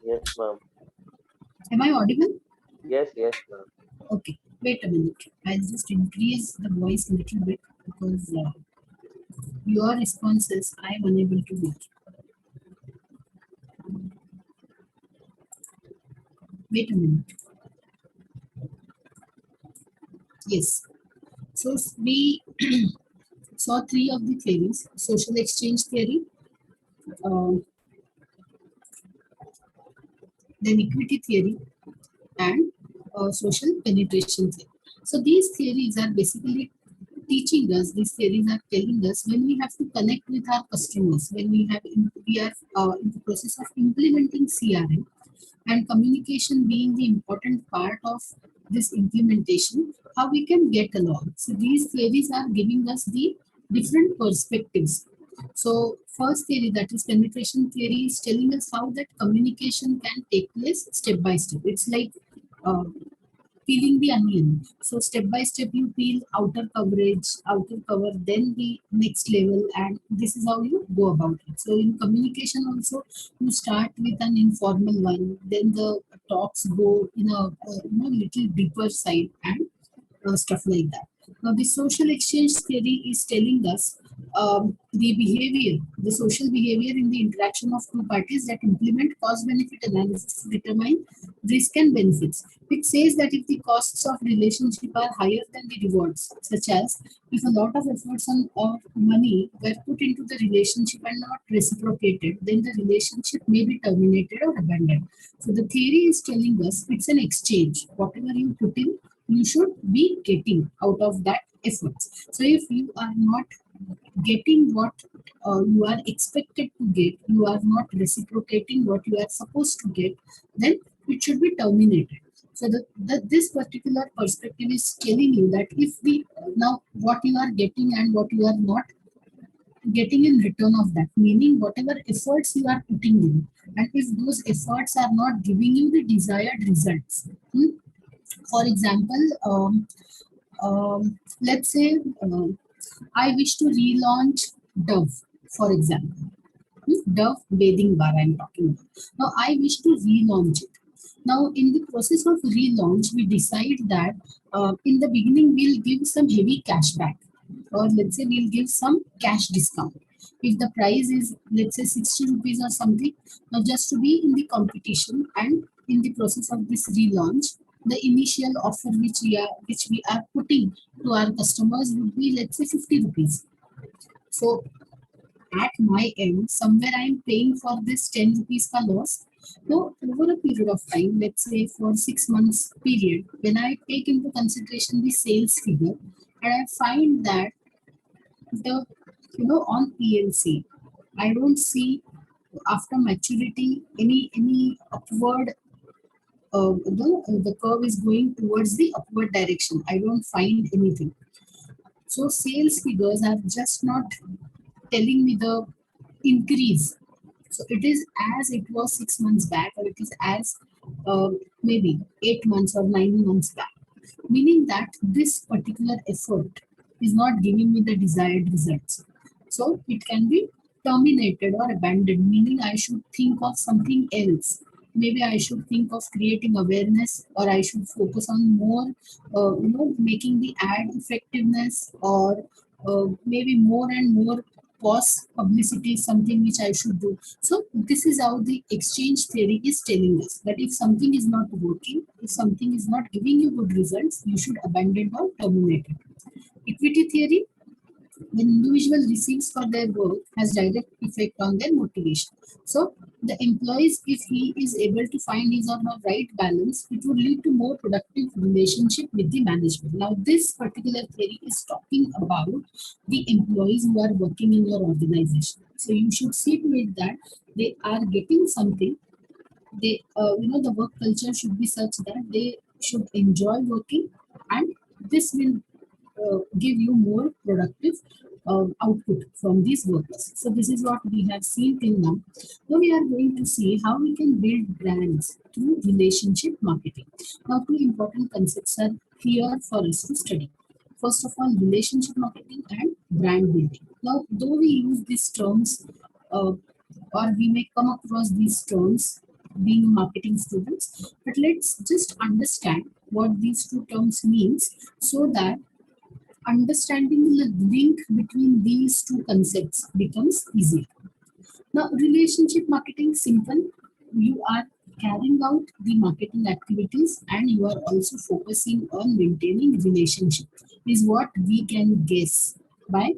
Yes, ma'am. Am I audible? Yes, yes, ma'am. Okay, wait a minute. I'll just increase the voice a little bit because your responses I am unable to hear. Wait a minute. Yes. So we saw three of the theories: social exchange theory, uh, then equity theory, and social penetration theory. So these theories are basically teaching us, these theories are telling us when we have to connect with our customers, when we are in the process of implementing CRM, and communication being the important part of this implementation, how we can get along. So these theories are giving us the different perspectives. So first theory, that is penetration theory, is telling us how that communication can take place step by step. It's like uh, peeling the onion. So step by step you peel outer coverage, outer cover, then the next level, and this is how you go about it. So in communication also, you start with an informal one, then the talks go in a little deeper side, and stuff like that. Now, the social exchange theory is telling us the social behavior in the interaction of two parties that implement cost-benefit analysis to determine risk and benefits. It says that if the costs of relationship are higher than the rewards, such as if a lot of efforts or money were put into the relationship and not reciprocated, then the relationship may be terminated or abandoned. So the theory is telling us it's an exchange. Whatever you put in, you should be getting out of that efforts. So if you are not getting what you are expected to get, you are not reciprocating what you are supposed to get, then it should be terminated. So this particular perspective is telling you that if we now what you are getting and what you are not getting in return of that, meaning whatever efforts you are putting in, and if those efforts are not giving you the desired results. For example, let's say I wish to relaunch Dove, for example. Dove bathing bar I'm talking about. Now I wish to relaunch it. Now in the process of relaunch, we decide that in the beginning we'll give some heavy cashback, or let's say we'll give some cash discount. If the price is, let's say, 60 rupees or something, now just to be in the competition and in the process of this relaunch, the initial offer which we are putting to our customers would be, let's say, 50 rupees. So at my end, somewhere I'm paying for this 10 rupees ka loss. So over a period of time, let's say for 6 months period, when I take into consideration the sales figure, and I find that the on PLC, I don't see after maturity any upward. The curve is going towards the upward direction. I don't find anything. So sales figures are just not telling me the increase. So it is as it was 6 months back, or it is as maybe 8 months or 9 months back. Meaning that this particular effort is not giving me the desired results. So it can be terminated or abandoned, meaning I should think of something else. Maybe I should think of creating awareness, or I should focus on more, making the ad effectiveness, or maybe more and more pause publicity is something which I should do. So this is how the exchange theory is telling us that if something is not working, if something is not giving you good results, you should abandon or terminate it. Equity theory, when individual receives for their work, has direct effect on their motivation. So the employees, if he is able to find his or her right balance, it would lead to more productive relationship with the management. Now this particular theory is talking about the employees who are working in your organization. So you should see to it that they are getting something. They the work culture should be such that they should enjoy working, and this will give you more productive output from these workers. So this is what we have seen till now. Now we are going to see how we can build brands through relationship marketing. Now two important concepts are here for us to study. First of all, relationship marketing and brand building. Now, though we use these terms, or we may come across these terms being a marketing student, but let's just understand what these two terms means so that understanding the link between these two concepts becomes easier. Now, relationship marketing, simple. You are carrying out the marketing activities and you are also focusing on maintaining relationship is what we can guess by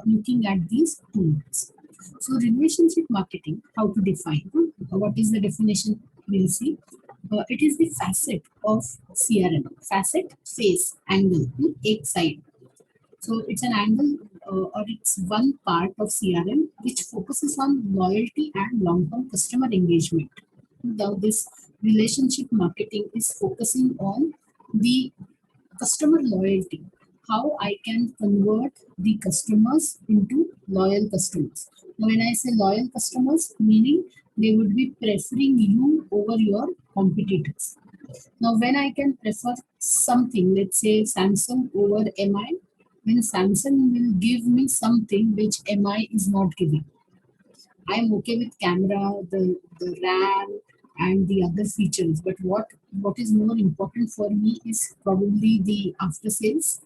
looking at these two words. So, relationship marketing, how to define? What is the definition? We'll see. It is the facet of CRM. Facet, face, angle, एक side. So it's an angle or it's one part of CRM which focuses on loyalty and long-term customer engagement. Now this relationship marketing is focusing on the customer loyalty, how I can convert the customers into loyal customers. Now when I say loyal customers, meaning they would be preferring you over your competitors. Now, when I can prefer something, let's say Samsung over MI, when Samsung will give me something which MI is not giving. I am okay with camera, the RAM, and the other features. But what is more important for me is probably the after sales,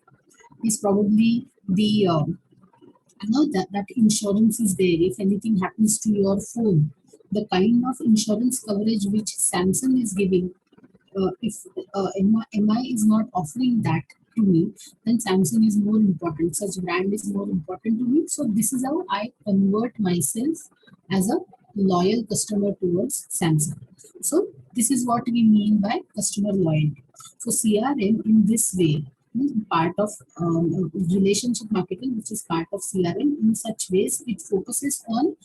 is probably the that insurance is there. If anything happens to your phone, the kind of insurance coverage which Samsung is giving, if MI is not offering that to me, then Samsung is more important. Such brand is more important to me. So this is how I convert myself as a loyal customer towards Samsung. So this is what we mean by customer loyalty. So CRM in this way, part of relationship marketing, which is part of CRM, in such ways it focuses on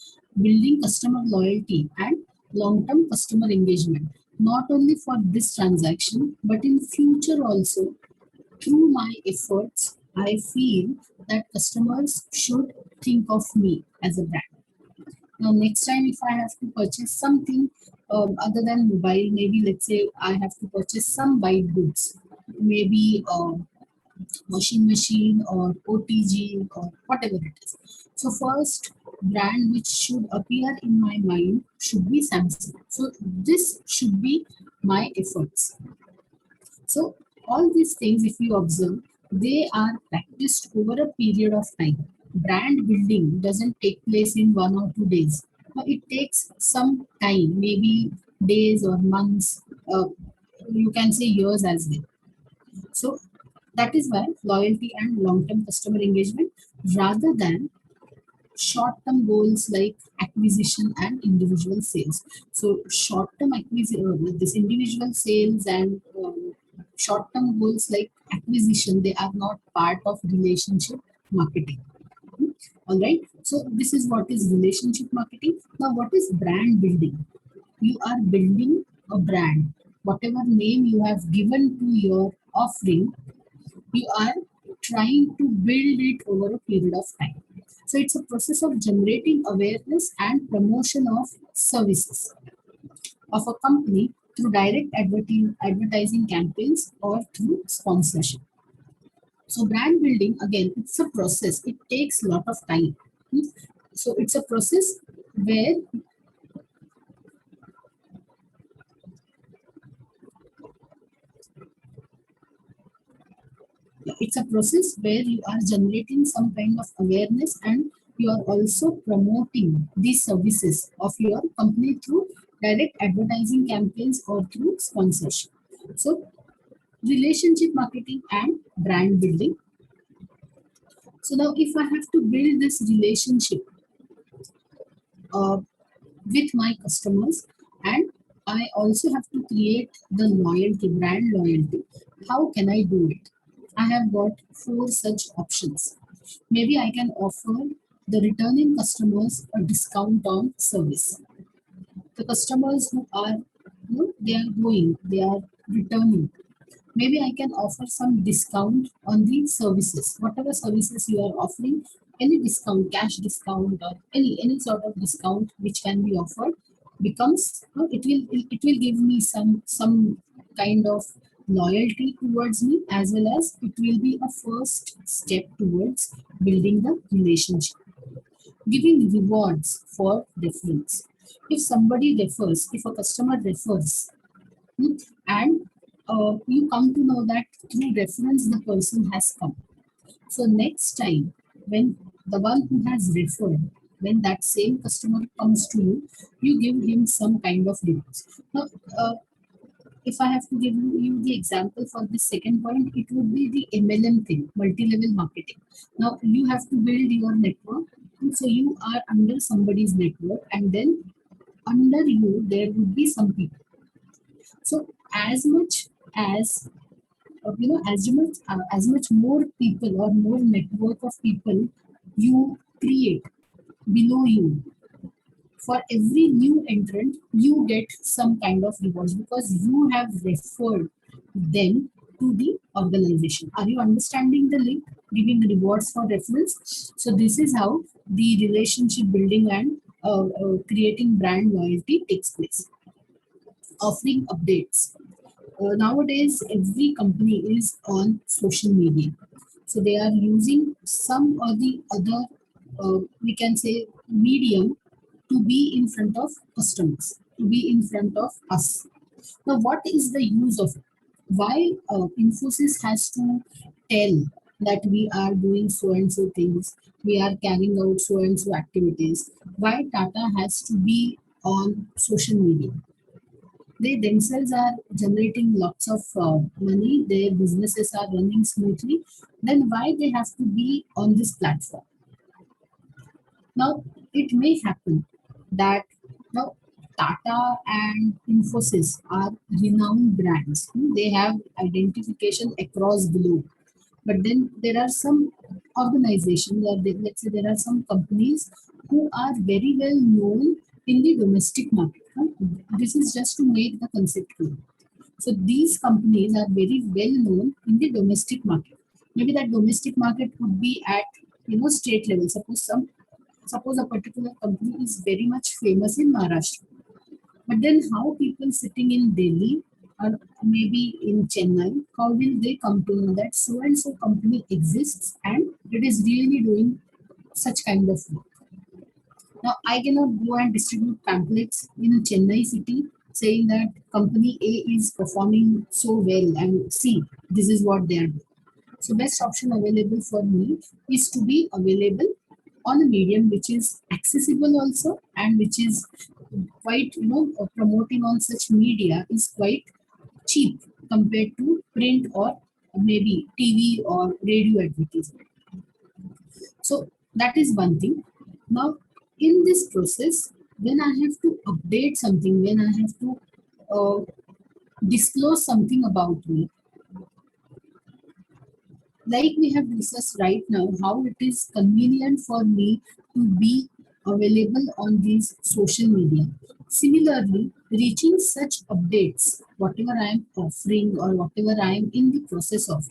building customer loyalty and long-term customer engagement, not only for this transaction, but in future also. Through my efforts, I feel that customers should think of me as a brand. Now, next time, if I have to purchase something other than mobile, maybe let's say I have to purchase some white goods, maybe washing machine or OTG or whatever it is. So first brand which should appear in my mind should be Samsung. So this should be my efforts. So all these things, if you observe, they are practiced over a period of time. Brand building doesn't take place in 1 or 2 days. Now, it takes some time, maybe days or months. You can say years as well. So that is why loyalty and long-term customer engagement rather than short-term goals like acquisition and individual sales. So short-term acquisition, this individual sales and short-term goals like acquisition, they are not part of relationship marketing. All right. So this is what is relationship marketing. Now, what is brand building? You are building a brand. Whatever name you have given to your offering, you are trying to build it over a period of time. So it's a process of generating awareness and promotion of services of a company through direct advertising campaigns or through sponsorship. So brand building, again, it's a process. It takes a lot of time. So it's a process where you are generating some kind of awareness and you are also promoting these services of your company through direct advertising campaigns or through sponsorship. So relationship marketing and brand building. So now if I have to build this relationship with my customers and I also have to create the loyalty, brand loyalty, how can I do it? I have got 4 such options. Maybe I can offer the returning customers a discount on service. The customers who are, they are returning. Maybe I can offer some discount on the services, whatever services you are offering, any discount, cash discount or any sort of discount which can be offered becomes, it will give me some kind of loyalty towards me, as well as it will be a first step towards building the relationship. Giving rewards for reference. If somebody refers, if a customer refers, and you come to know that through reference the person has come. So next time, when the one who has referred, when that same customer comes to you, you give him some kind of rewards. Now, if I have to give you the example for the second point, it would be the MLM thing, multi-level marketing. Now you have to build your network. So you are under somebody's network, and then under you there would be some people. So as much as as much more people or more network of people you create below you, for every new entrant you get some kind of rewards because you have referred them to the organization. Are you understanding the link? Giving rewards for reference. So this is how the relationship building and creating brand loyalty takes place. Offering updates. Nowadays, every company is on social media. So they are using some or the other, we can say, medium to be in front of customers, to be in front of us. Now, what is the use of it? Why Infosys has to tell that we are doing so and so things, we are carrying out so and so activities? Why Tata has to be on social media? They themselves are generating lots of money, their businesses are running smoothly, then why they have to be on this platform? Now, it may happen that now Tata and Infosys are renowned brands. They have identification across globe. But then there are some organizations, or let's say there are some companies who are very well known in the domestic market. This is just to make the concept clear. So these companies are very well known in the domestic market. Maybe that domestic market could be at state level. Suppose a particular company is very much famous in Maharashtra. But then how people sitting in Delhi or maybe in Chennai, how will they come to know that so and so company exists and it is really doing such kind of work? Now, I cannot go and distribute pamphlets in Chennai city saying that company A is performing so well and see, this is what they are doing. So best option available for me is to be available on a medium which is accessible also, and which is quite, promoting on such media is quite cheap compared to print or maybe TV or radio advertisement. So that is one thing. Now, in this process, when I have to update something, when I have to uh, disclose something about me, like we have discussed right now, how it is convenient for me to be available on these social media. Similarly, reaching such updates, whatever I am offering or whatever I am in the process of,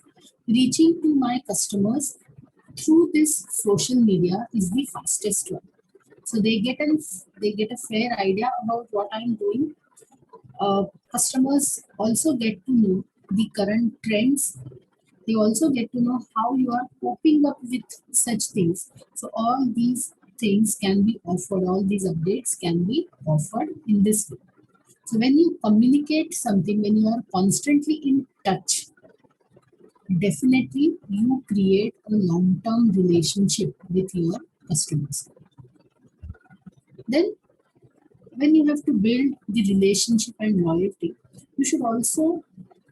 reaching to my customers through this social media is the fastest one. So they get a fair idea about what I'm doing. Customers also get to know the current trends. They also get to know how you are coping up with such things. So all these things can be offered, all these updates can be offered in this way. So when you communicate something, when you are constantly in touch, definitely you create a long-term relationship with your customers. Then when you have to build the relationship and loyalty, you should also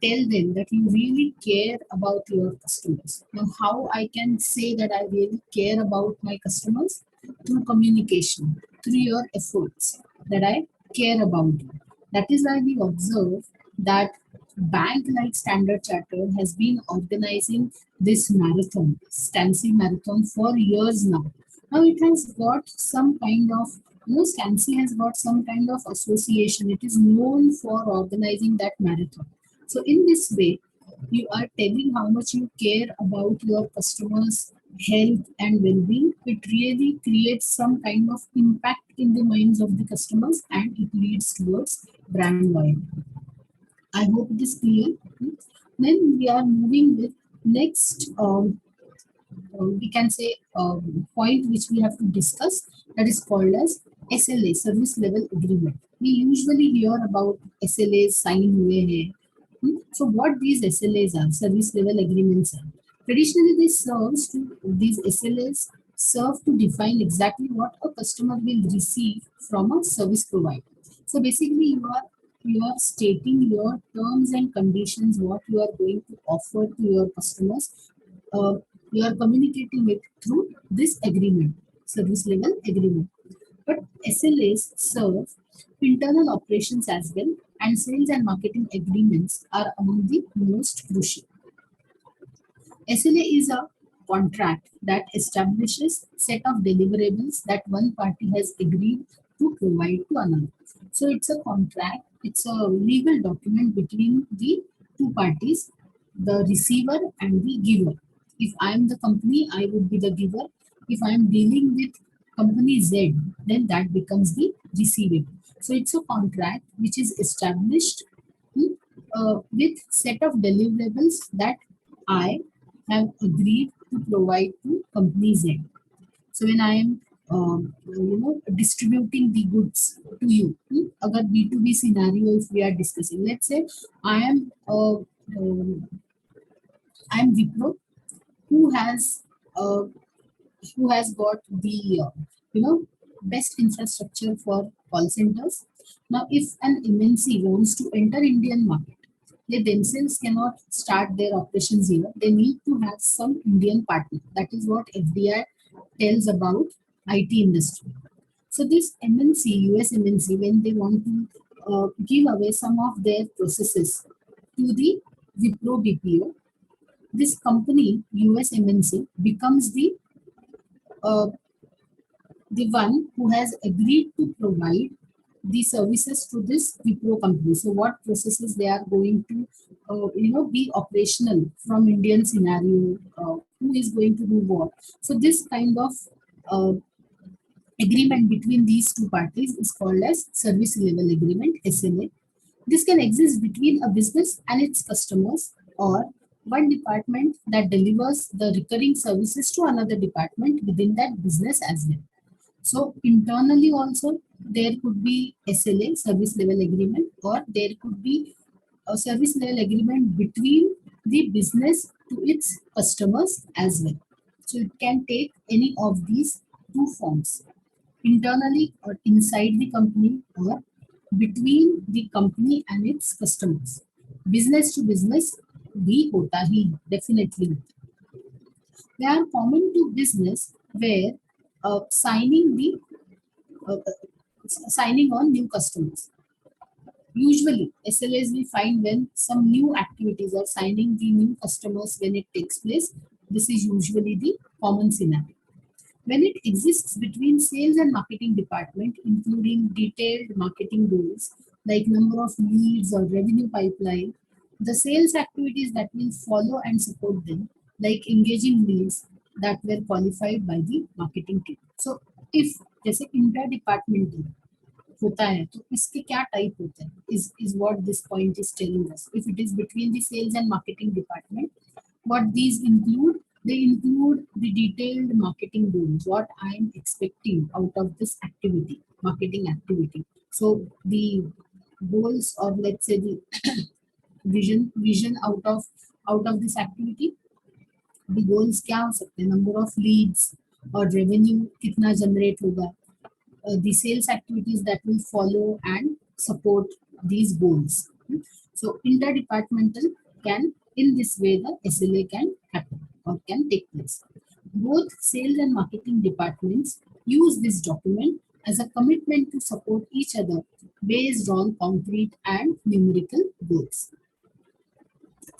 tell them that you really care about your customers. Now, how I can say that I really care about my customers? Through communication, through your efforts, that I care about you. That is why we observe that bank like Standard Chartered has been organizing this marathon, Stancy Marathon, for years now. Now it has got some kind of, Stancy has got some kind of association. It is known for organizing that marathon. So in this way, you are telling how much you care about your customers' health and well-being. It really creates some kind of impact in the minds of the customers, and it leads towards brand loyalty. I hope it is clear. Then we are moving with next, we can say, point which we have to discuss, that is called as SLA, service level agreement. We usually hear about SLAs sign हुए हैं. So what these SLAs are, service level agreements are. Traditionally, these SLAs serve to define exactly what a customer will receive from a service provider. So basically, you are stating your terms and conditions, what you are going to offer to your customers. Uh, you are communicating it through this agreement, service level agreement. But SLAs serve internal operations as well, and sales and marketing agreements are among the most crucial. SLA is a contract that establishes set of deliverables that one party has agreed to provide to another. So it's a contract, it's a legal document between the two parties, the receiver and the giver. If I am the company, I would be the giver. If I am dealing with company Z, then that becomes the receivable. So it's a contract which is established with set of deliverables that I have agreed to provide to company Z. So when I am distributing the goods to you, अगर B2B scenario if we are discussing, let's say I am Wipro who has uh, who has got the best infrastructure for call centers. Now, if an MNC wants to enter Indian market, they themselves cannot start their operations here. They need to have some Indian partner. That is what FDI tells about IT industry. So this MNC, US MNC, when they want to give away some of their processes to the Wipro BPO, this company, US MNC, becomes uh, the one who has agreed to provide the services to this Wipro company. So what processes they are going to, be operational from Indian scenario, who is going to do what. So this kind of uh, agreement between these two parties is called as service level agreement, SLA. This can exist between a business and its customers, or one department that delivers the recurring services to another department within that business as well. So internally also there could be SLA, service level agreement, or there could be a service level agreement between the business to its customers as well. So it can take any of these two forms, internally or inside the company, or between the company and its customers. Business to business भी होता ही definitely. They are common to business where uh, signing on new customers. Usually, SLAs we find when some new activities or signing the new customers when it takes place. This is usually the common scenario. When it exists between sales and marketing department, including detailed marketing goals like number of leads or revenue pipeline, the sales activities that will follow and support them, like engaging leads that were qualified by the marketing team. So, if जैसे inter होता है तो इसके क्या type होते हैं is what this point is telling us. If it is between the sales and marketing department, what these include, they include the detailed marketing goals, what I am expecting out of this activity, marketing activity. So the goals, or let's say the vision out of this activity, the goals क्या हो सकते हैं, number of leads और revenue कितना generate होगा, the sales activities that will follow and support these goals. So interdepartmental can, in this way the SLA can happen or can take place. Both sales and marketing departments use this document as a commitment to support each other based on concrete and numerical goals.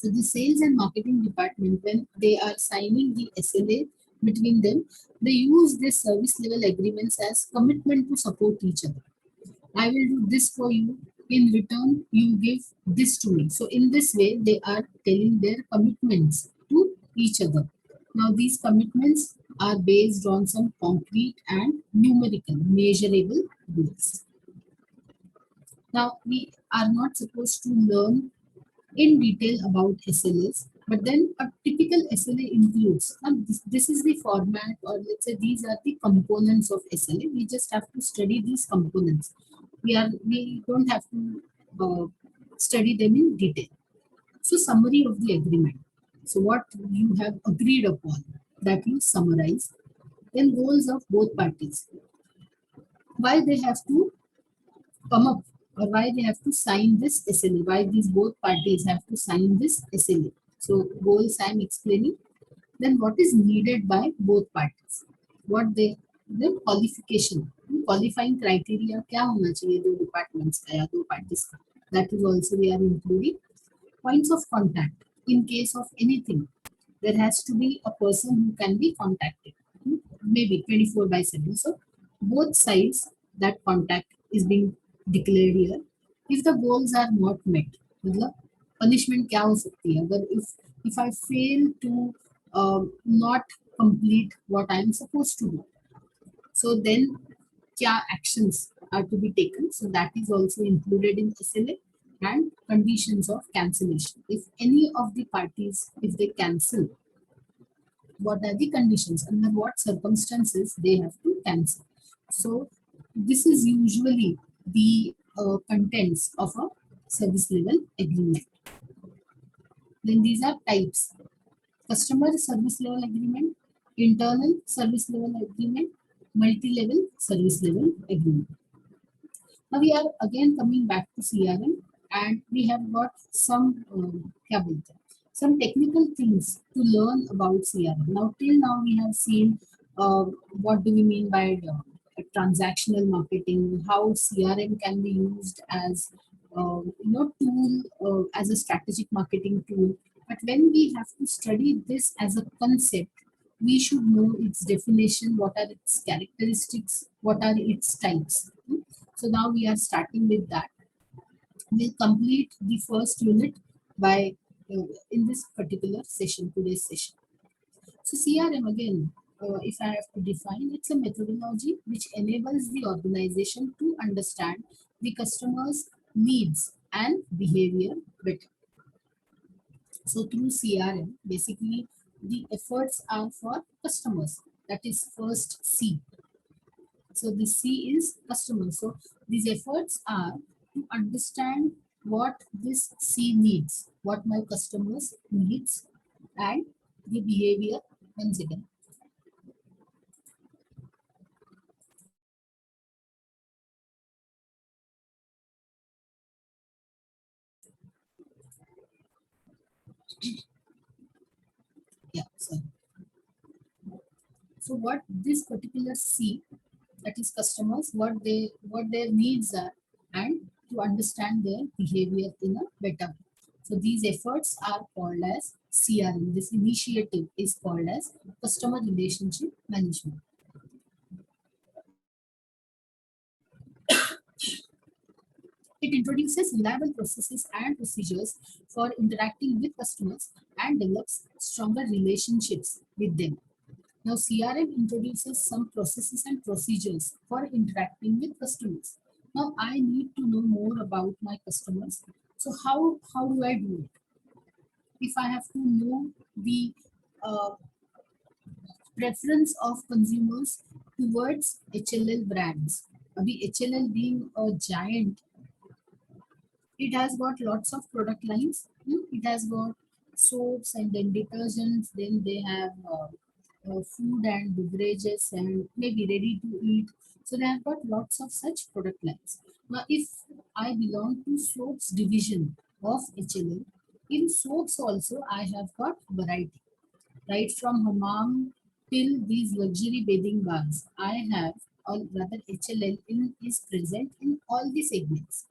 So the sales and marketing department, when they are signing the SLA between them, they use this service level agreements as commitment to support each other. I will do this for you. In return, you give this to me. So in this way, they are telling their commitments to each other. Now these commitments are based on some concrete and numerical, measurable goals. Now we are not supposed to learn in detail about SLAs, But then a typical SLA includes, this is the format, or let's say these are the components of SLA. We just have to study these components. We don't have to study them in detail. So summary of the agreement. So what you have agreed upon, that you summarize. Then goals of both parties. Why they have to come up, or why they have to sign this SLA, why these both parties have to sign this SLA. So goals I am explaining. Then what is needed by both parties? What they, the qualification, qualifying criteria क्या होना चाहिए दो departments का या दो parties का. That is also we are including. Points of contact. In case of anything, there has to be a person who can be contacted, maybe 24 by 7. So both sides, that contact is being declared here. If the goals are not met, मतलब punishment क्या हो सकती है अगर if I fail to not complete what I am supposed to do, so then क्या actions are to be taken. So that is also included in SLA. And conditions of cancellation. If any of the parties, if they cancel, what are the conditions, under what circumstances they have to cancel. So this is usually the contents of a service level agreement. Then these are types: customer service level agreement, internal service level agreement, multi-level service level agreement. Now we are again coming back to CRM, and we have got some क्या बोलते हैं, some technical things to learn about CRM. Now till now we have seen what do we mean by transactional marketing, how CRM can be used as tool, as a strategic marketing tool. But when we have to study this as a concept, we should know its definition, what are its characteristics, what are its types. So now we are starting with that. We'll complete the first unit by in this particular session, today's session. So CRM again, if I have to define, it's a methodology which enables the organization to understand the customer's needs and behavior better. So through CRM, basically the efforts are for customers. That is first C. So the C is customer. So these efforts are to understand what this C needs, what my customers needs, and the behavior. Once again, yeah. So what this particular C, that is customers, what their needs are, and to understand their behavior in a better way. So these efforts are called as CRM. This initiative is called as customer relationship management. It introduces reliable processes and procedures for interacting with customers and develops stronger relationships with them. Now, CRM introduces some processes and procedures for interacting with customers. Now, I need to know more about my customers. So, how do I do it? If I have to know the uh, preference of consumers towards HLL brands, the HLL being a giant, it has got lots of product lines. It has got soaps and then detergents. Then they have food and beverages and maybe ready to eat. So they have got lots of such product lines. Now, if I belong to soaps division of HLL, in soaps also I have got variety. Right from hammam till these luxury bathing baths, I have, or rather HLL is present in all the segments.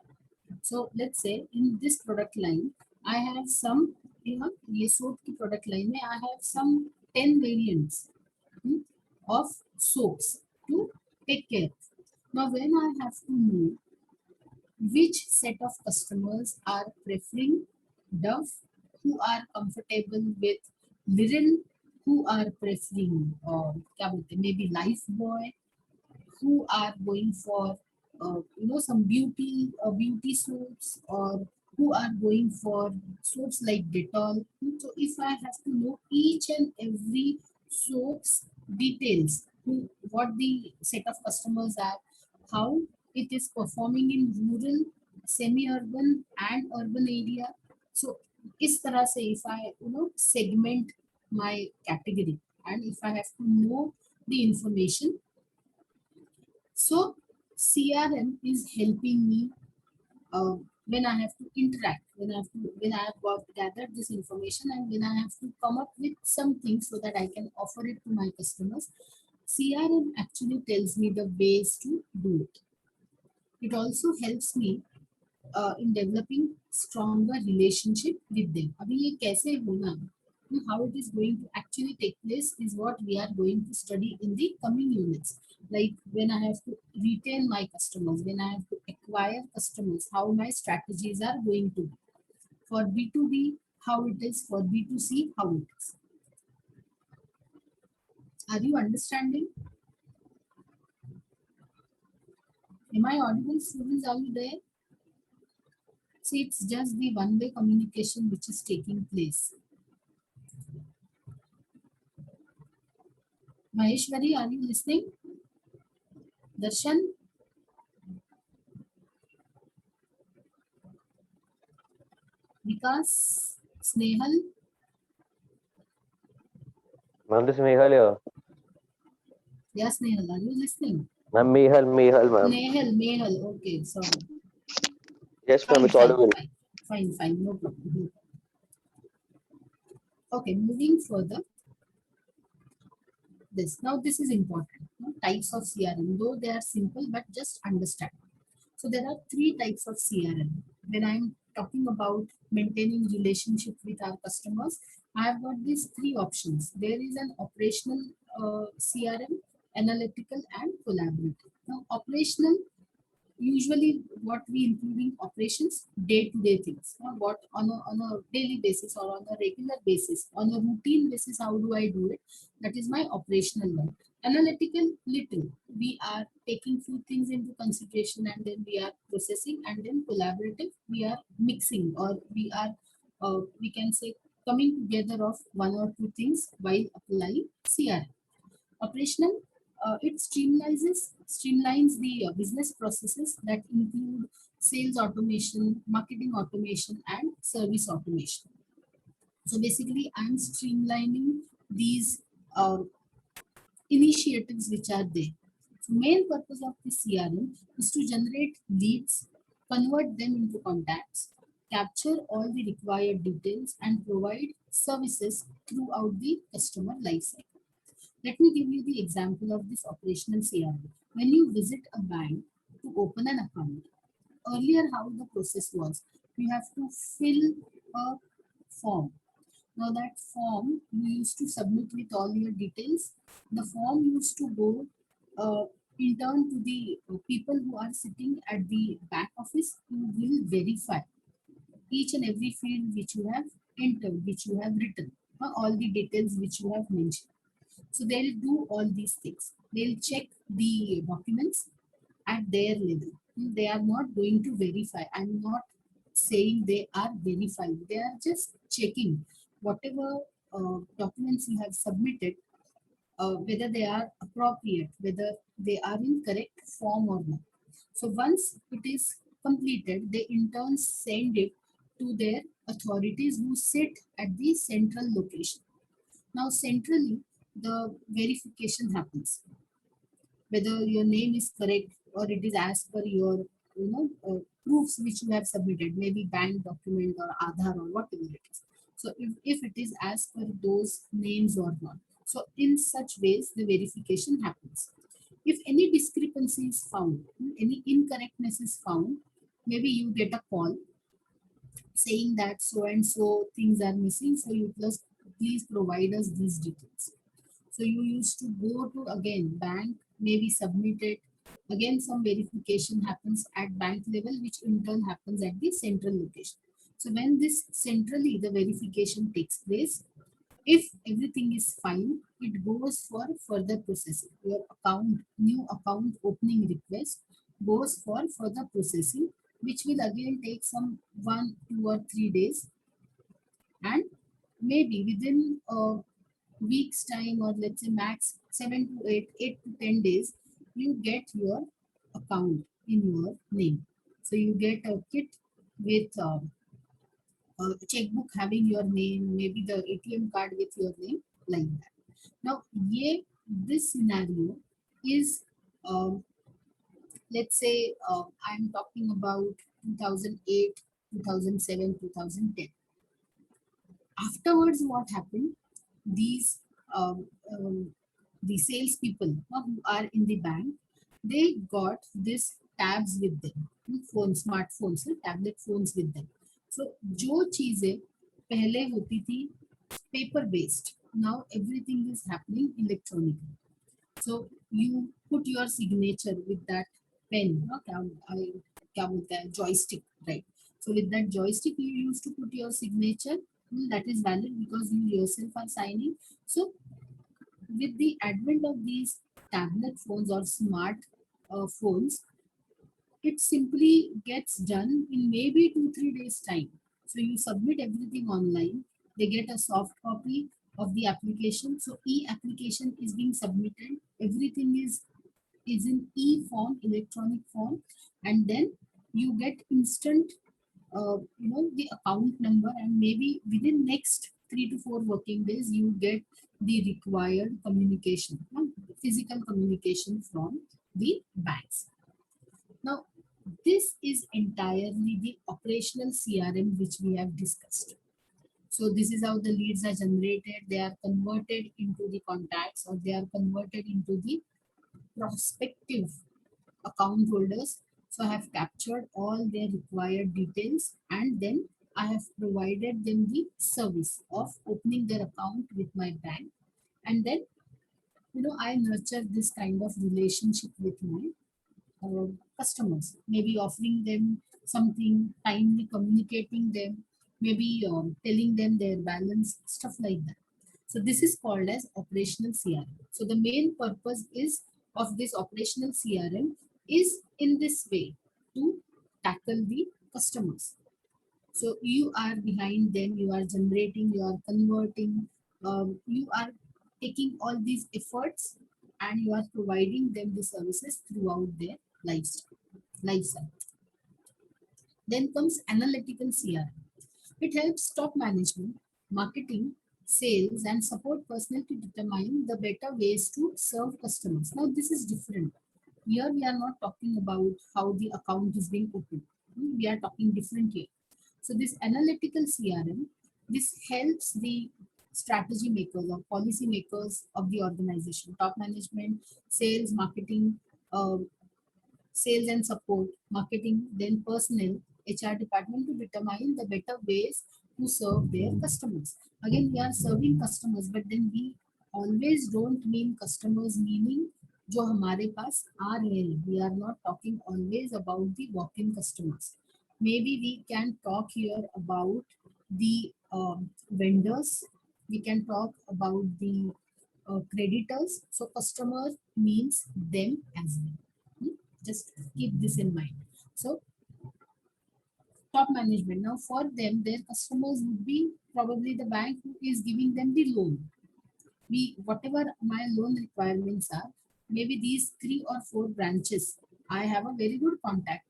So let's say in this product line, I have some, ये soap की product line में I have some 10 variants of soaps to take care of. Now when I have to know which set of customers are preferring Dove, who are comfortable with Virin, who are preferring क्या बोलते हैं, maybe Lifebuoy, who are going for some beauty soaps, or who are going for soaps like Dettol. So if I have to know each and every soaps details, what the set of customers are, how it is performing in rural, semi-urban and urban area. So इस तरह से if I segment my category and if I have to know the information, so CRM is helping me uh, when I have to interact, when I have got gathered this information and when I have to come up with something so that I can offer it to my customers. CRM actually tells me the ways to do it. It also helps me in developing stronger relationship with them. अभी ये कैसे होना, how it is going to actually take place is what we are going to study in the coming units. Like when I have to retain my customers, when I have to acquire customers, how my strategies are going to be. For B2B, how it is, for B2C, how it is. Are you understanding? Am I audible, students? Are you there? See, it's just the one-way communication which is taking place. Maheshwari, are you listening? Darshan? Vikas? Snehal? Ma'am, this is Mehal here. Yeah, Snehal, are you listening? Ma'am, Mehal, ma'am. Nehal, okay, sorry. Yes, ma'am, Fine, it's audible. fine, no problem. Okay, moving further. This is important. Types of CRM, though they are simple, but just understand. So there are three types of CRM. When I'm talking about maintaining relationship with our customers, I have got these three options. There is an operational CRM, analytical, and collaborative. Now, operational, usually what we include in operations, day-to-day things. What on a daily basis or on a regular basis, on a routine basis, how do I do it? That is my operational one. Analytical, little. We are taking few things into consideration and then we are processing, and then collaborative, we are mixing, or we are, we can say, coming together of one or two things while applying CRM. Operational, it streamlines the business processes that include sales automation, marketing automation, and service automation. So basically, I'm streamlining these initiatives which are there. So main purpose of the CRM is to generate leads, convert them into contacts, capture all the required details, and provide services throughout the customer lifecycle. Let me give you the example of this operational CRM. When you visit a bank to open an account, earlier how the process was, you have to fill a form. Now that form you used to submit with all your details. The form used to go in turn to the people who are sitting at the back office, who will verify each and every field which you have entered, which you have written, all the details which you have mentioned. So they'll do all these things. They'll check the documents at their level. They are not going to verify. I'm not saying they are verifying. They are just checking whatever documents you have submitted, whether they are appropriate, whether they are in correct form or not. So once it is completed, they in turn send it to their authorities who sit at the central location. Now centrally, the verification happens, whether your name is correct or it is as per your proofs which you have submitted, maybe bank document or Aadhaar or whatever it is. So if it is as per those names or not, so in such ways the verification happens. If any discrepancy is found, any incorrectness is found, maybe you get a call saying that so and so things are missing, so you please provide us these details. So you used to go to again bank, maybe submit it. Again, some verification happens at bank level, which in turn happens at the central location. So when this centrally the verification takes place, if everything is fine, it goes for further processing. Your account, new account opening request goes for further processing which will again take some 1, 2 or 3 days, and maybe within a week's time, or let's say max 7 to 8, 8 to 10 days, you get your account in your name. So you get a kit with a checkbook having your name, maybe the ATM card with your name, like that. Now, this scenario is, um, let's say, I'm talking about 2008, 2007, 2010. Afterwards, what happened? These um, um, the salespeople who are in the bank, they got this tabs with them, phone, smartphones, tablet phones with them. So जो चीजें पहले होती थी paper based, now everything is happening electronically. So you put your signature with that pen, क्या बोलते हैं, joystick, right? So with that joystick, you used to put your signature. That is valid because you yourself are signing. So with the advent of these tablet phones or smart phones, it simply gets done in maybe 2, 3 days time. So you submit everything online. They get a soft copy of the application. So e-application is being submitted. Everything is in e-form, electronic form, and then you get instant, the account number, and maybe within next 3 to 4 working days, you get the required communication, physical communication from the banks. Now, this is entirely the operational CRM which we have discussed. So this is how the leads are generated. They are converted into the contacts, or they are converted into the prospective account holders. So I have captured all their required details, and then I have provided them the service of opening their account with my bank. And then, I nurture this kind of relationship with my customers, maybe offering them something, timely communicating them, maybe telling them their balance, stuff like that. So this is called as operational CRM. So the main purpose is of this operational CRM is in this way, to tackle the customers. So you are behind them, you are generating, you are converting, you are taking all these efforts, and you are providing them the services throughout their lifestyle. Then comes analytical CRM. It helps top management, marketing, sales, and support personnel to determine the better ways to serve customers. Now, this is different. Here, we are not talking about how the account is being opened. We are talking different here. So, this analytical CRM, this helps the strategy makers or policy makers of the organization, top management, sales, marketing, uh, sales and support, marketing, then personnel, HR department, to determine the better ways to serve their customers. Again, we are serving customers, but then we always don't mean customers meaning जो हमारे पास आ रहे हैं. We are not talking always about the walk-in customers. Maybe we can talk here about the vendors. We can talk about the creditors. So customer means them as well. Just keep this in mind. So top management, now for them, their customers would be probably the bank who is giving them the loan. We, whatever my loan requirements are, maybe these 3 or 4 branches, I have a very good contact.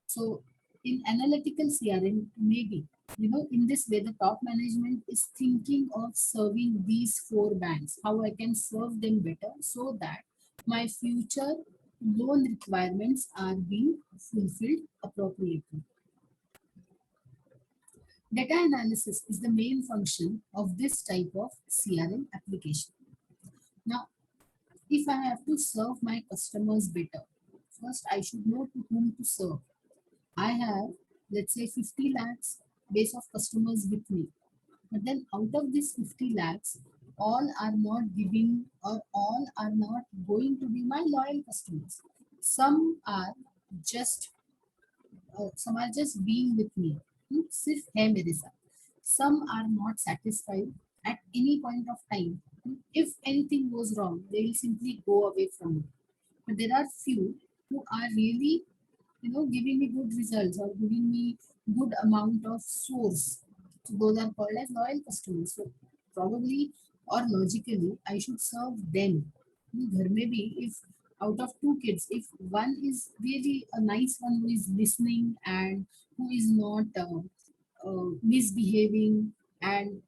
So in analytical CRM, maybe, in this way, the top management is thinking of serving these 4 banks, how I can serve them better so that my future loan requirements are being fulfilled appropriately. Data analysis is the main function of this type of CRM application. Now, if I have to serve my customers better, first I should know to whom to serve. I have, let's say, 50 lakhs base of customers with me. But then out of this 50 lakhs, all are not giving, or all are not going to be my loyal customers. Some are just being with me. सिर्फ है मेरे साथ. Some are not satisfied at any point of time. If anything goes wrong, they will simply go away from me. But there are few who are really giving me good results or giving me good amount of source. So those are called as loyal customers. So probably or logically, I should serve them. Ghar mein bhi, if out of two kids, if one is really a nice one who is listening and who is not misbehaving, and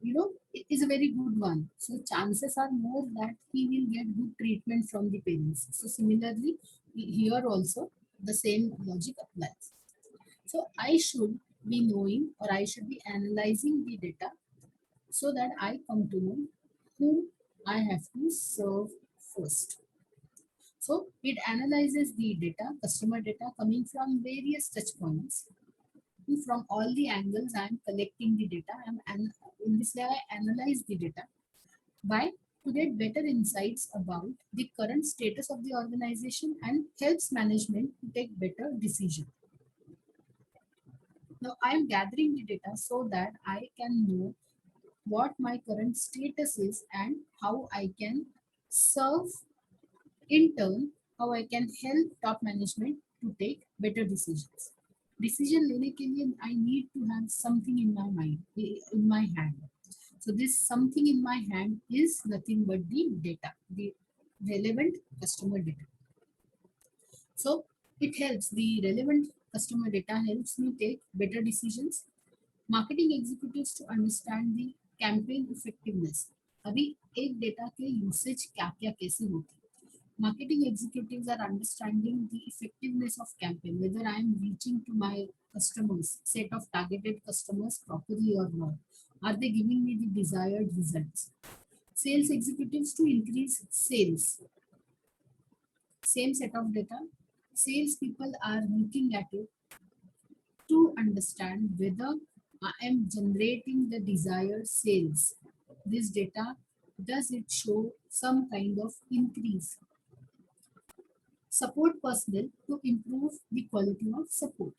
it is a very good one, so chances are more that he will get good treatment from the parents. So similarly, here also the same logic applies. So I should be knowing, or I should be analyzing the data so that I come to know whom I have to serve first. So it analyzes the data, customer data coming from various touch points. From all the angles, I am collecting the data, and in this way I analyze the data by to get better insights about the current status of the organization and helps management to take better decision. Now I am gathering the data so that I can know what my current status is and how I can serve, in turn, how I can help top management to take better decisions. Decision लेने के लिए I need to have something in my mind, in my hand. So this something in my hand is nothing but the data, the relevant customer data. So it helps, the relevant customer data helps me take better decisions. Marketing executives to understand the campaign effectiveness. अभी एक data के usage क्या क्या कैसे होते हैं. Marketing executives are understanding the effectiveness of campaign, whether I am reaching to my customers, set of targeted customers properly or not. Are they giving me the desired results? Sales executives to increase sales. Same set of data. Sales people are looking at it to understand whether I am generating the desired sales. This data, does it show some kind of increase? Support personnel to improve the quality of support.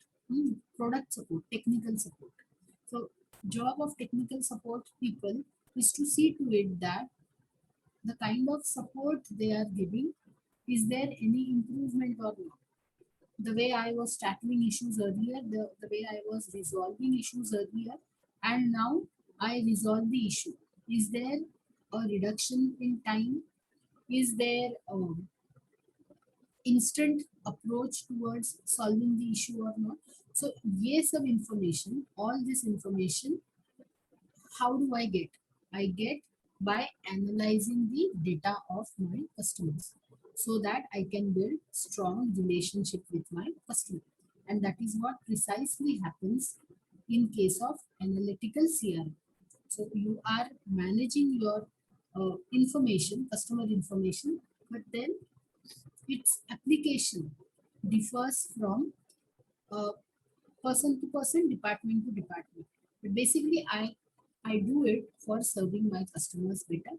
Product support, technical support. So job of technical support people is to see to it that the kind of support they are giving, is there any improvement or not? The way I was tackling issues earlier, the way I was resolving issues earlier, and now I resolve the issue. Is there a reduction in time? Is there instant approach towards solving the issue or not? So yes, of information, all this information, how do I get? I get by analyzing the data of my customers so that I can build strong relationship with my customer. And that is what precisely happens in case of analytical CRM. So you are managing your information, customer information, but then its application differs from uh, person to person, department to department. But basically, I do it for serving my customers better.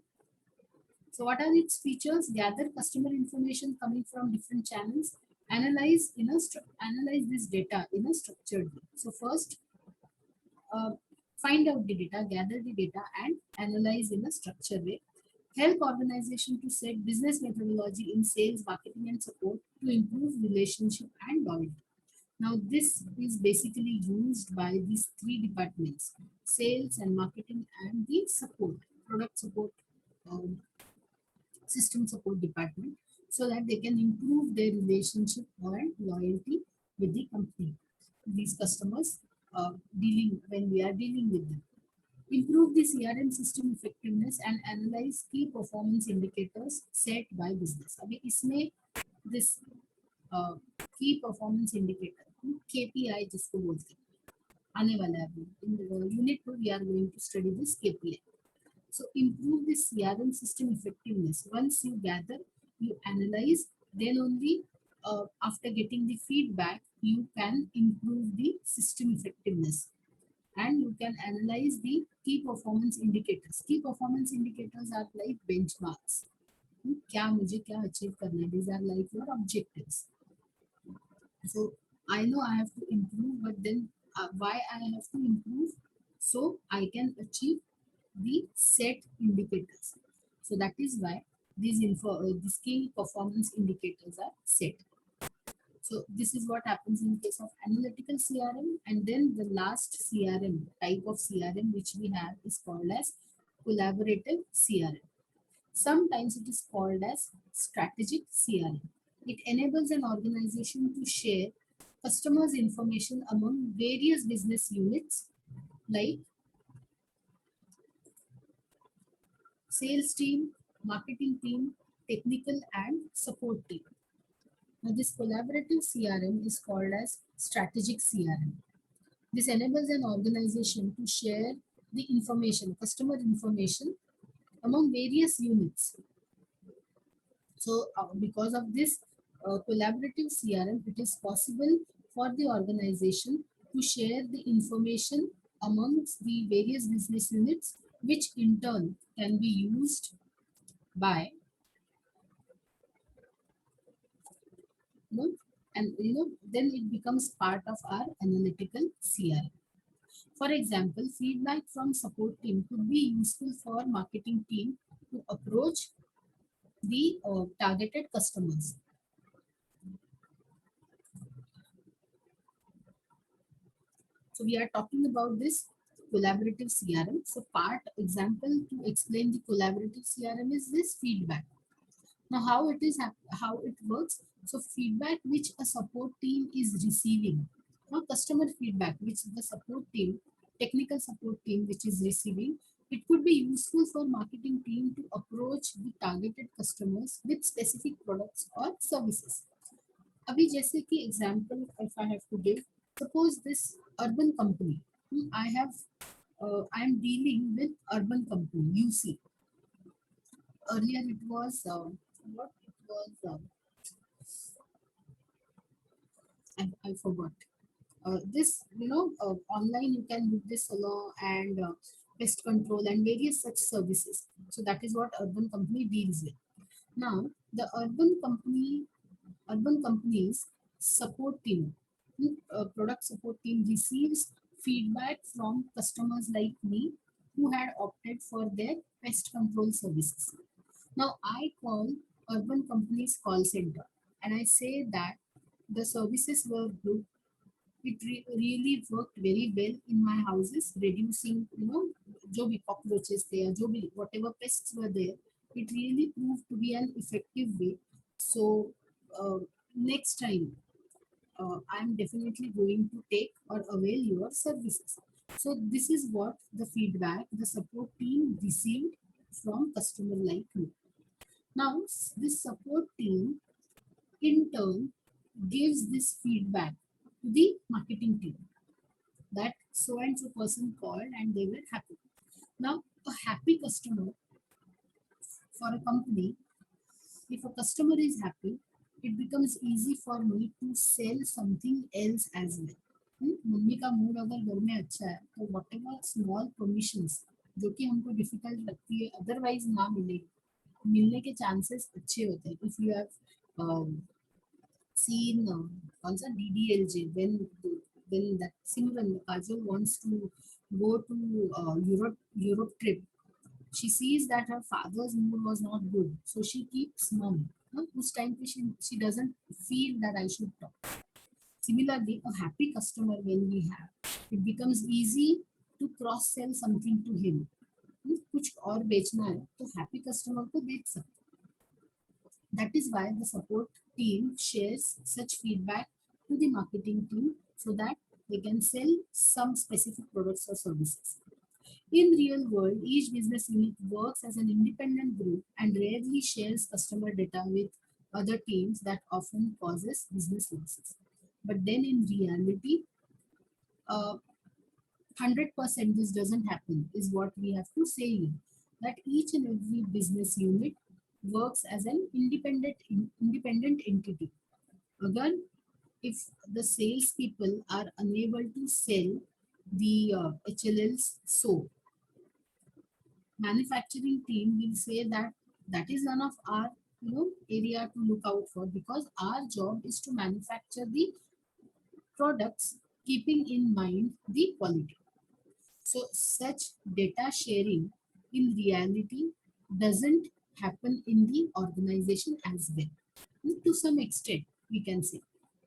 So what are its features? Gather customer information coming from different channels. Analyze this data in a structured way. So first, uh, find out the data, gather the data, and analyze in a structured way. Help organization to set business methodology in sales, marketing, and support to improve relationship and loyalty. Now, this is basically used by these three departments: sales and marketing, and the support, product support, um, system support department, so that they can improve their relationship and loyalty with the company, these customers, dealing when we are dealing with them. Improve the CRM system effectiveness and analyze key performance indicators set by business. अभी इसमें this की performance indicator KPI जिसको बोलते हैं आने वाला है अभी in unit 2 we are going to study this KPI. So improve the CRM system effectiveness. Once you gather, you analyze, then only after getting the feedback you can improve the system effectiveness, and you can analyze the key performance indicators. Key performance indicators are like benchmarks. क्या मुझे क्या achieve करना है, these are like your objectives. So I know I have to improve, but then why I have to improve? So I can achieve the set indicators. So that is why these key performance indicators are set. So this is what happens in case of analytical CRM. And then the last CRM type of CRM which we have is called as collaborative CRM. Sometimes it is called as strategic CRM. It enables an organization to share customers' information among various business units like sales team, marketing team, technical and support team. Now this collaborative CRM is called as strategic CRM. This enables an organization to share the information, customer information among various units. So because of this collaborative CRM, it is possible for the organization to share the information amongst the various business units, which in turn can be used by and then it becomes part of our analytical CRM. For example, feedback from support team could be useful for marketing team to approach the targeted customers. So we are talking about this collaborative CRM. So part example to explain the collaborative CRM is this feedback. Now how it works. So feedback which a support team is receiving. Now customer feedback which the support team, technical support team which is receiving, it could be useful for marketing team to approach the targeted customers with specific products or services. अभी जैसे कि example if I have to give, suppose this urban company, I am dealing with urban company UC. Earlier it was what it was I forgot. This online you can book this salon and pest control and various such services. So that is what urban company deals with. Now the urban companies support team, product support team receives feedback from customers like me who had opted for their pest control services. Now I call urban companies call center and I say that the services were good. It really worked very well in my houses, reducing जो भी cockroaches थे या जो भी whatever pests were there. It really proved to be an effective way. So next time I'm definitely going to take or avail your services. So this is what the feedback the support team received from customer like me. Now this support team in turn gives this feedback to the marketing team that so and so person called and they were happy. Now a happy customer for a company, if a customer is happy, it becomes easy for me to sell something else as well. Mummy का mood अगर घर में अच्छा है तो whatever small permissions जो कि हमको डिफिकल्ट लगती है अदरवाइज ना मिलने के चांसेस अच्छे होते हैं. If you have seen कौन सा DDLJ when that Simran Kajol wants to go to Europe trip, she sees that her father's mood was not good, so she keeps mum. Whose time she doesn't feel that I should talk. Similarly, a happy customer when we have, it becomes easy to cross sell something to him. कुछ और बेचना है तो happy customer को बेच सकते. That is why the support team shares such feedback to the marketing team so that they can sell some specific products or services. In real world, each business unit works as an independent group and rarely shares customer data with other teams that often causes business losses. But then in reality, 100% this doesn't happen is what we have to say here. That each and every business unit works as an independent entity. Again, if the sales people are unable to sell the HLL's soap, manufacturing team will say that that is none of our area to look out for because our job is to manufacture the products keeping in mind the quality. So such data sharing in reality doesn't happen in the organization as well. To some extent, we can say.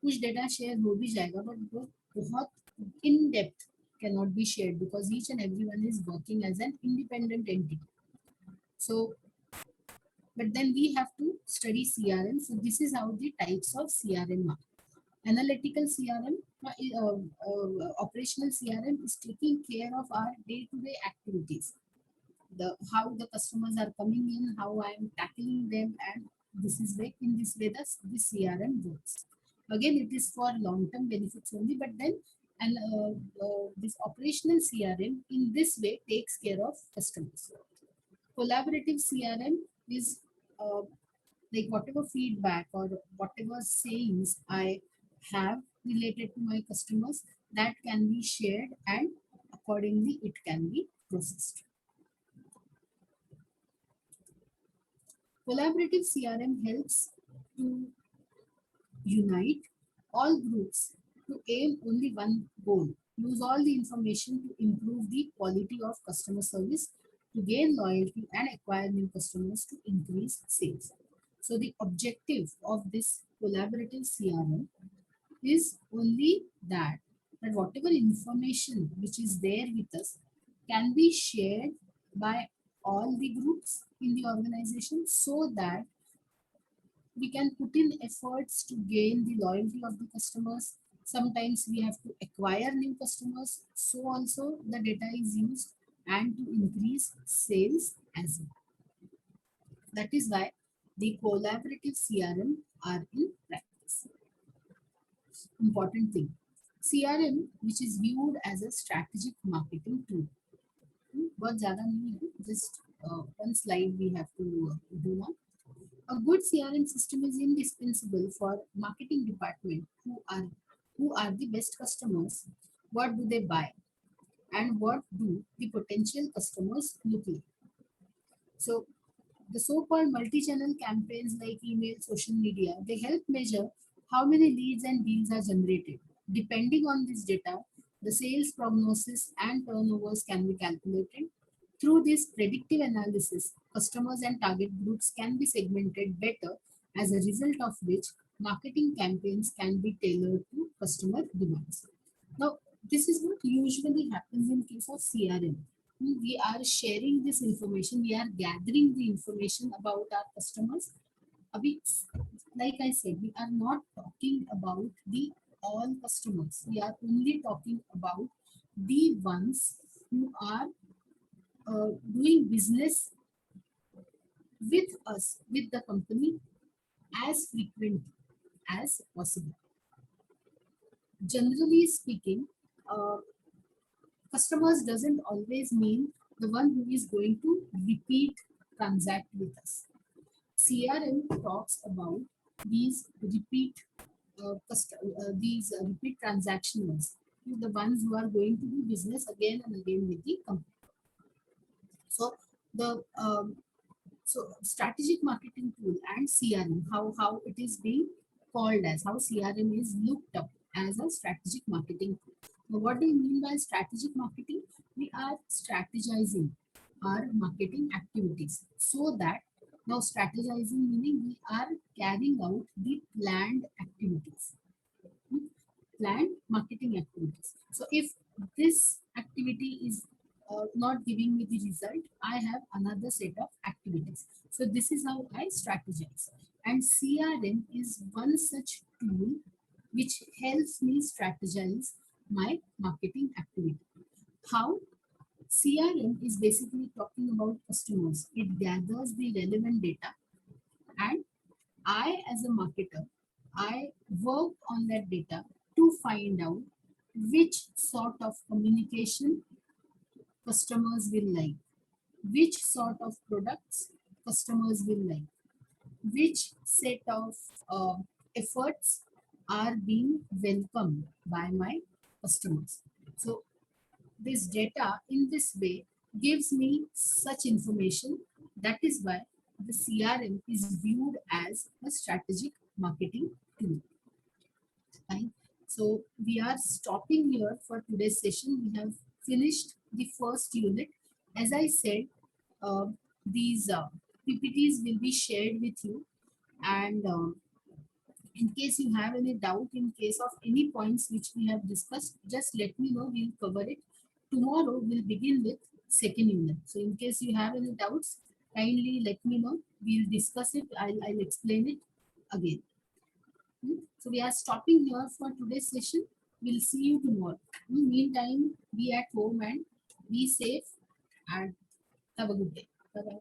कुछ data share हो भी जाएगा but वो बहुत in depth cannot be shared because each and everyone is working as an independent entity. So, but then we have to study CRM. So this is how the types of CRM are. Analytical CRM, operational CRM is taking care of our day-to-day activities. How the customers are coming in, how I am tackling them, and this is way in this way the CRM works. Again, it is for long-term benefits only, but then and this operational CRM in this way takes care of customers. Collaborative CRM is like whatever feedback or whatever sayings I have related to my customers that can be shared and accordingly it can be processed. Collaborative CRM helps to unite all groups to aim only one goal. Use all the information to improve the quality of customer service, to gain loyalty and acquire new customers to increase sales. So the objective of this collaborative CRM is only that whatever information which is there with us can be shared by all the groups in the organization so that we can put in efforts to gain the loyalty of the customers. Sometimes we have to acquire new customers. So also the data is used and to increase sales as well. That is why the collaborative CRM are in practice. Important thing. CRM which is viewed as a strategic marketing tool. बहुत ज़्यादा नहीं है. Just one slide we have to do now. A good CRM system is indispensable for marketing department who are the best customers, what do they buy, and what do the potential customers look like. So the so-called multi-channel campaigns like email, social media, they help measure how many leads and deals are generated. Depending on this data, the sales prognosis and turnovers can be calculated. Through this predictive analysis, customers and target groups can be segmented better, as a result of which marketing campaigns can be tailored to customer demands. Now, this is what usually happens in case of CRM. We are sharing this information, we are gathering the information about our customers. Like I said, we are not talking about the all customers. We are only talking about the ones who are doing business with us, with the company, as frequently as possible. Generally speaking, customers doesn't always mean the one who is going to repeat transact with us. CRM talks about these repeat repeat transactionals, the ones who are going to do business again and again with the company. So the strategic marketing tool and CRM, how it is being called as, how CRM is looked up as a strategic marketing tool. Now, what do you mean by strategic marketing? We are strategizing our marketing activities so that now strategizing meaning we are carrying out the planned activities, planned marketing activities. So if this activity is not giving me the result, I have another set of activities. So this is how I strategize. And CRM is one such tool which helps me strategize my marketing activity. How? CRM is basically talking about customers. It gathers the relevant data, and I, as a marketer, I work on that data to find out which sort of communication customers will like, which sort of products customers will like, which set of efforts are being welcomed by my customers. So this data in this way gives me such information. That is why the CRM is viewed as a strategic marketing tool. Fine. So we are stopping here for today's session. We have finished the first unit. As I said, these PPTs will be shared with you, and In case you have any doubt, in case of any points which we have discussed, just let me know. We'll cover it. Tomorrow we'll begin with second unit. So in case you have any doubts, kindly let me know. We'll discuss it. I'll explain it again. So we are stopping here for today's session. We'll see you tomorrow. Meantime, be at home and be safe and have a good day. Bye-bye.